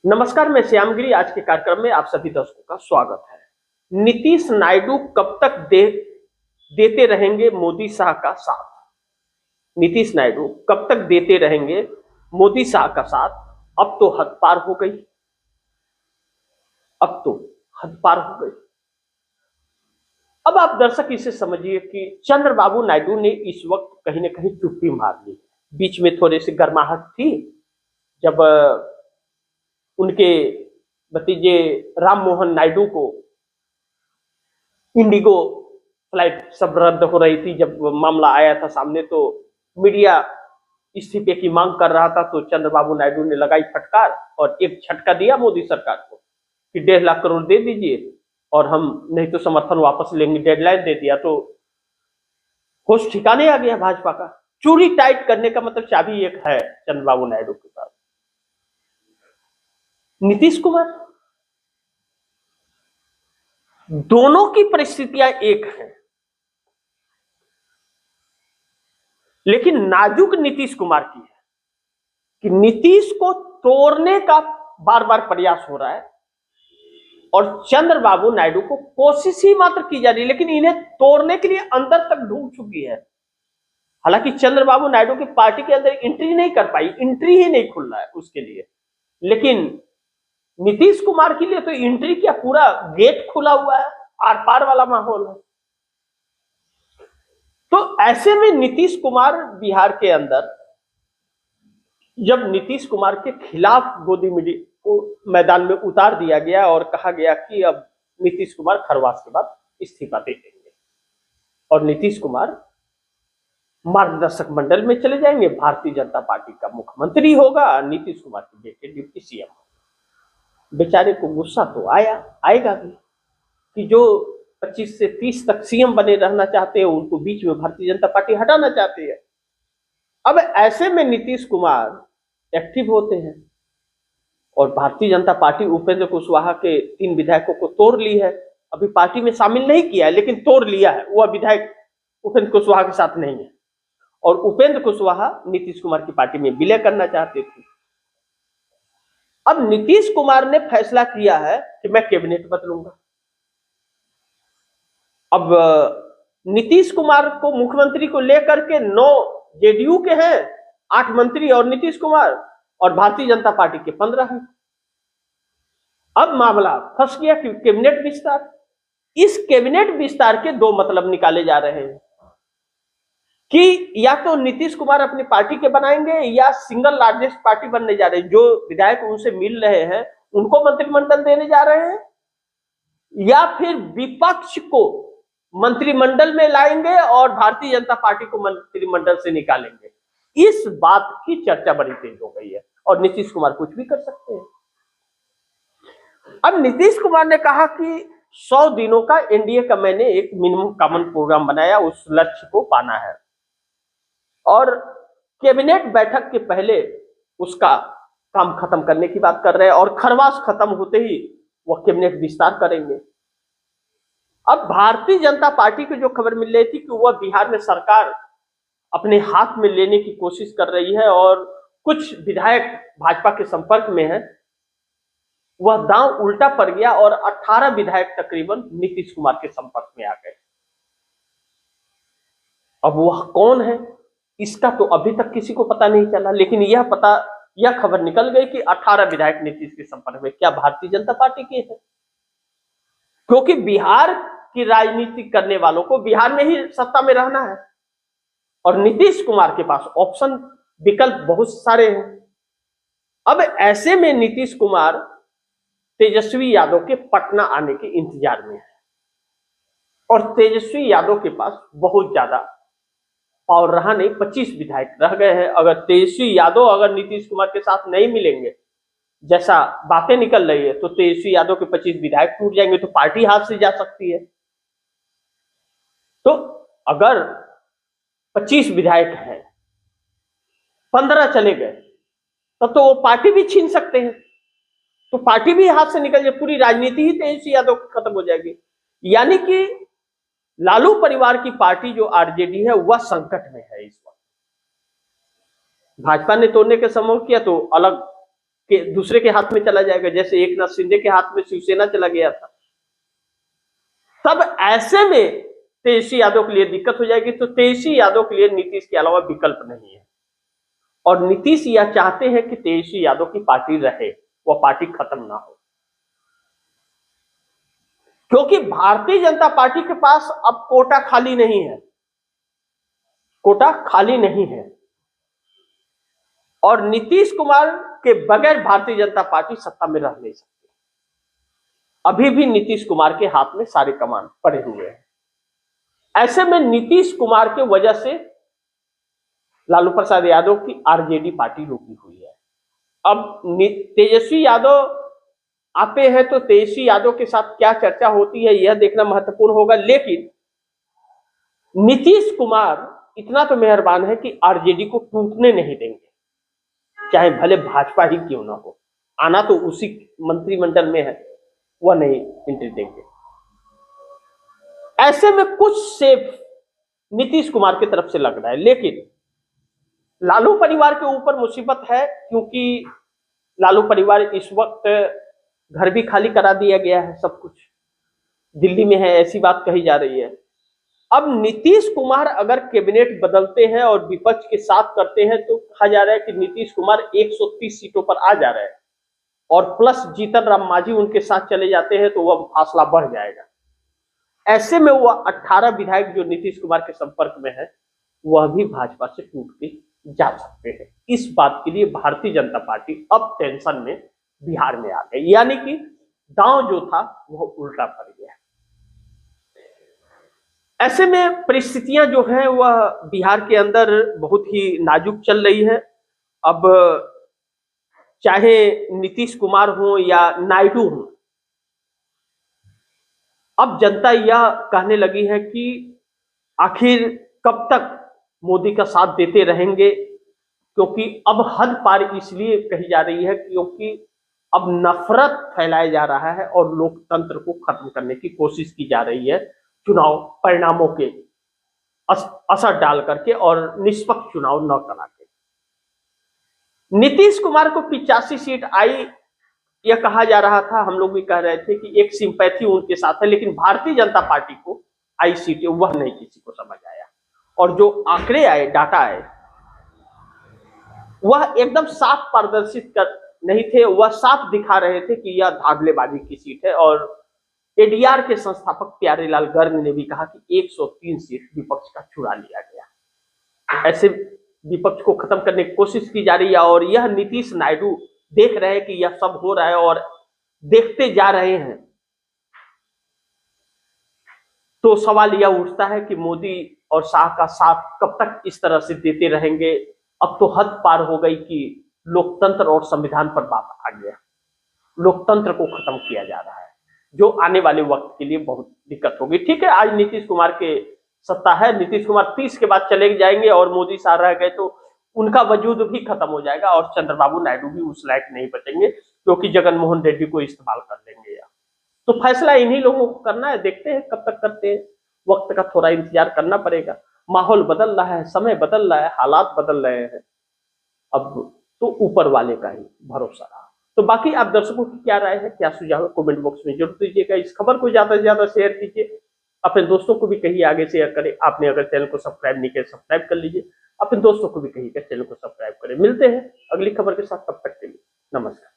नमस्कार, मैं श्यामगिरी। आज के कार्यक्रम में आप सभी दर्शकों का स्वागत है। नीतीश नायडू कब तक देते रहेंगे मोदी शाह का साथ? नीतीश नायडू कब तक देते रहेंगे मोदी शाह का साथ? अब तो हद पार हो गई। अब तो हद पार हो गई। अब आप दर्शक इसे समझिए कि चंद्रबाबू नायडू ने इस वक्त कहीं ना कहीं चुप्पी मार ली। बीच में थोड़ी सी गर्माहट थी जब उनके भतीजे राम मोहन नायडू को इंडिगो फ्लाइट सब रद्द हो रही थी। जब मामला आया था सामने तो मीडिया इस्तीफे की मांग कर रहा था, तो चंद्रबाबू नायडू ने लगाई फटकार और एक झटका दिया मोदी सरकार को कि 1.5 लाख करोड़ दे दीजिए और हम नहीं तो समर्थन वापस लेंगे। डेडलाइन दे दिया तो होश ठिकाने आ गया भाजपा का। चूड़ी टाइट करने का मतलब चाबी एक है चंद्रबाबू नायडू के पास। नीतीश कुमार, दोनों की परिस्थितियां एक हैं, लेकिन नाजुक नीतीश कुमार की है कि नीतीश को तोड़ने का बार बार प्रयास हो रहा है और चंद्रबाबू नायडू को कोशिश ही मात्र की जा रही है, लेकिन इन्हें तोड़ने के लिए अंदर तक ढूंढ चुकी है। हालांकि चंद्रबाबू नायडू की पार्टी के अंदर एंट्री नहीं कर पाई, एंट्री ही नहीं खुल रहा है उसके लिए, लेकिन नीतीश कुमार के लिए तो एंट्री क्या, पूरा गेट खुला हुआ है, आर पार वाला माहौल है। तो ऐसे में नीतीश कुमार बिहार के अंदर, जब नीतीश कुमार के खिलाफ गोदी मीडिया को मैदान में उतार दिया गया और कहा गया कि अब नीतीश कुमार खरवास के बाद इस्तीफा दे देंगे और नीतीश कुमार मार्गदर्शक मंडल में चले जाएंगे, भारतीय जनता पार्टी का मुख्यमंत्री होगा, नीतीश कुमार के बेटे डिप्टी सीएम। बेचारे को गुस्सा तो आएगा भी कि जो 25 से 30 तक सीएम बने रहना चाहते हैं, उनको बीच में भारतीय जनता पार्टी हटाना चाहते हैं। अब ऐसे में नीतीश कुमार एक्टिव होते हैं और भारतीय जनता पार्टी उपेंद्र कुशवाहा के 3 विधायकों को तोड़ ली है। अभी पार्टी में शामिल नहीं किया है, लेकिन तोड़ लिया है। वह विधायक उपेंद्र कुशवाहा के साथ नहीं है और उपेंद्र कुशवाहा नीतीश कुमार की पार्टी में विलय करना चाहते थे। अब नीतीश कुमार ने फैसला किया है कि मैं कैबिनेट बदलूंगा। अब नीतीश कुमार को मुख्यमंत्री को लेकर के 9 जेडीयू के हैं, 8 मंत्री और नीतीश कुमार, और भारतीय जनता पार्टी के 15 हैं। अब मामला फंस गया कि कैबिनेट विस्तार। इस कैबिनेट विस्तार के 2 मतलब निकाले जा रहे हैं कि या तो नीतीश कुमार अपनी पार्टी के बनाएंगे या सिंगल लार्जेस्ट पार्टी बनने जा रहे हैं। जो विधायक उनसे मिल रहे हैं उनको मंत्रिमंडल देने जा रहे हैं, या फिर विपक्ष को मंत्रिमंडल में लाएंगे और भारतीय जनता पार्टी को मंत्रिमंडल से निकालेंगे। इस बात की चर्चा बड़ी तेज हो गई है और नीतीश कुमार कुछ भी कर सकते हैं। अब नीतीश कुमार ने कहा कि 100 दिनों का एनडीए का मैंने एक मिनिमम कॉमन प्रोग्राम बनाया, उस लक्ष्य को पाना है और कैबिनेट बैठक के पहले उसका काम खत्म करने की बात कर रहे हैं और खरवास खत्म होते ही वह कैबिनेट विस्तार करेंगे। अब भारतीय जनता पार्टी की जो खबर मिल रही थी कि वह बिहार में सरकार अपने हाथ में लेने की कोशिश कर रही है और कुछ विधायक भाजपा के संपर्क में है, वह दांव उल्टा पड़ गया और 18 विधायक तकरीबन नीतीश कुमार के संपर्क में आ गए। अब वह कौन है इसका तो अभी तक किसी को पता नहीं चला, लेकिन यह खबर निकल गई कि 18 विधायक नीतीश के संपर्क में। क्या भारतीय जनता पार्टी के हैं? क्योंकि बिहार की राजनीति करने वालों को बिहार में ही सत्ता में रहना है और नीतीश कुमार के पास ऑप्शन विकल्प बहुत सारे हैं। अब ऐसे में नीतीश कुमार तेजस्वी यादव के पटना आने के इंतजार में है और तेजस्वी यादव के पास बहुत ज्यादा पावर रहा नहीं, 25 विधायक रह गए हैं। अगर तेजस्वी यादव अगर नीतीश कुमार के साथ नहीं मिलेंगे, जैसा बातें निकल रही है, तो तेजस्वी यादव के 25 विधायक टूट जाएंगे तो पार्टी हाथ से जा सकती है। तो अगर 25 विधायक हैं, 15 चले गए, तब तो वो पार्टी भी छीन सकते हैं, तो पार्टी भी हाथ से निकल जाए, पूरी राजनीति ही तेजस्वी यादव की खत्म हो जाएगी। यानी कि लालू परिवार की पार्टी जो आरजेडी है वह संकट में है इस वक्त। भाजपा ने तोड़ने का समूह किया तो अलग के दूसरे के हाथ में चला जाएगा, जैसे एकनाथ शिंदे के हाथ में शिवसेना चला गया था। तब ऐसे में तेजस्वी यादव के लिए दिक्कत हो जाएगी। तो तेजस्वी यादव के लिए नीतीश के अलावा विकल्प नहीं है, और नीतीश यह चाहते हैं कि तेजस्वी यादव की पार्टी रहे, वह पार्टी खत्म ना हो, क्योंकि भारतीय जनता पार्टी के पास अब कोटा खाली नहीं है, कोटा खाली नहीं है, और नीतीश कुमार के बगैर भारतीय जनता पार्टी सत्ता में रह नहीं सकती। अभी भी नीतीश कुमार के हाथ में सारे कमान पड़े हुए हैं। ऐसे में नीतीश कुमार के वजह से लालू प्रसाद यादव की आरजेडी पार्टी रुकी हुई है। अब तेजस्वी यादव आते हैं तो तेजस्वी यादव के साथ क्या चर्चा होती है यह देखना महत्वपूर्ण होगा, लेकिन नीतीश कुमार इतना तो मेहरबान है कि आरजेडी को टूटने नहीं देंगे, चाहे भले भाजपा ही क्यों ना हो, आना तो उसी मंत्रिमंडल में है, वह नहीं एंट्री देंगे। ऐसे में कुछ सेफ नीतीश कुमार की तरफ से लग रहा है, लेकिन लालू परिवार के ऊपर मुसीबत है, क्योंकि लालू परिवार इस वक्त घर भी खाली करा दिया गया है, सब कुछ दिल्ली में है, ऐसी बात कही जा रही है। अब नीतीश कुमार अगर कैबिनेट बदलते हैं और विपक्ष के साथ करते हैं तो कहा जा रहा है कि नीतीश कुमार 130 सीटों पर आ जा रहे हैं, और प्लस जीतन राम मांझी उनके साथ चले जाते हैं तो वह फासला बढ़ जाएगा। ऐसे में वह 18 विधायक जो नीतीश कुमार के संपर्क में है वह भी भाजपा से टूट के जा सकते हैं। इस बात के लिए भारतीय जनता पार्टी अब टेंशन में बिहार में आ गई, यानी कि दांव जो था वह उल्टा पड़ गया। ऐसे में परिस्थितियां जो हैं वह बिहार के अंदर बहुत ही नाजुक चल रही है। अब चाहे नीतीश कुमार हो या नायडू हो, अब जनता यह कहने लगी है कि आखिर कब तक मोदी का साथ देते रहेंगे, क्योंकि अब हद पार इसलिए कही जा रही है क्योंकि अब नफरत फैलाया जा रहा है और लोकतंत्र को खत्म करने की कोशिश की जा रही है चुनाव परिणामों के असर डाल करके और निष्पक्ष चुनाव न करा के। नीतीश कुमार को 85 सीट आई, यह कहा जा रहा था, हम लोग भी कह रहे थे कि एक सिंपैथी उनके साथ है, लेकिन भारतीय जनता पार्टी को आई सीटें वह नहीं किसी को समझ आया, और जो आंकड़े आए, डाटा आए, वह एकदम साफ पारदर्शित कर नहीं थे, वह साफ दिखा रहे थे कि यह धांधलेबाजी की सीट है। और एडीआर के संस्थापक प्यारेलाल गर्ग ने भी कहा कि 103 सीट विपक्ष का चुरा लिया गया। ऐसे विपक्ष को खत्म करने की कोशिश की जा रही है, और यह नीतीश नायडू देख रहे हैं कि यह सब हो रहा है और देखते जा रहे हैं। तो सवाल यह उठता है कि मोदी और शाह का साथ कब तक इस तरह से देते रहेंगे। अब तो हद पार हो गई कि लोकतंत्र और संविधान पर बात आ गया, लोकतंत्र को खत्म किया जा रहा है, जो आने वाले वक्त के लिए बहुत दिक्कत होगी। ठीक है, आज नीतीश कुमार के सत्ता है, नीतीश कुमार 30 के बाद चले जाएंगे और मोदी शाह रह गए तो उनका वजूद भी खत्म हो जाएगा, और चंद्रबाबू नायडू भी उस लायक नहीं बचेंगे, क्योंकि जगनमोहन रेड्डी को इस्तेमाल कर लेंगे। या तो फैसला इन्हीं लोगों को करना है, देखते हैं कब तक करते हैं, वक्त का थोड़ा इंतजार करना पड़ेगा। माहौल बदल रहा है, समय बदल रहा है, हालात बदल रहे हैं, अब तो ऊपर वाले का ही भरोसा रहा। तो बाकी आप दर्शकों की क्या राय है, क्या सुझाव है, कमेंट बॉक्स में जरूर दीजिएगा। इस खबर को ज्यादा से ज्यादा शेयर कीजिए, अपने दोस्तों को भी कहिए आगे शेयर करें। आपने अगर चैनल को सब्सक्राइब नहीं किया, सब्सक्राइब कर लीजिए, अपने दोस्तों को भी कहिए चैनल को सब्सक्राइब करें। मिलते हैं अगली खबर के साथ, तब तक के लिए नमस्कार।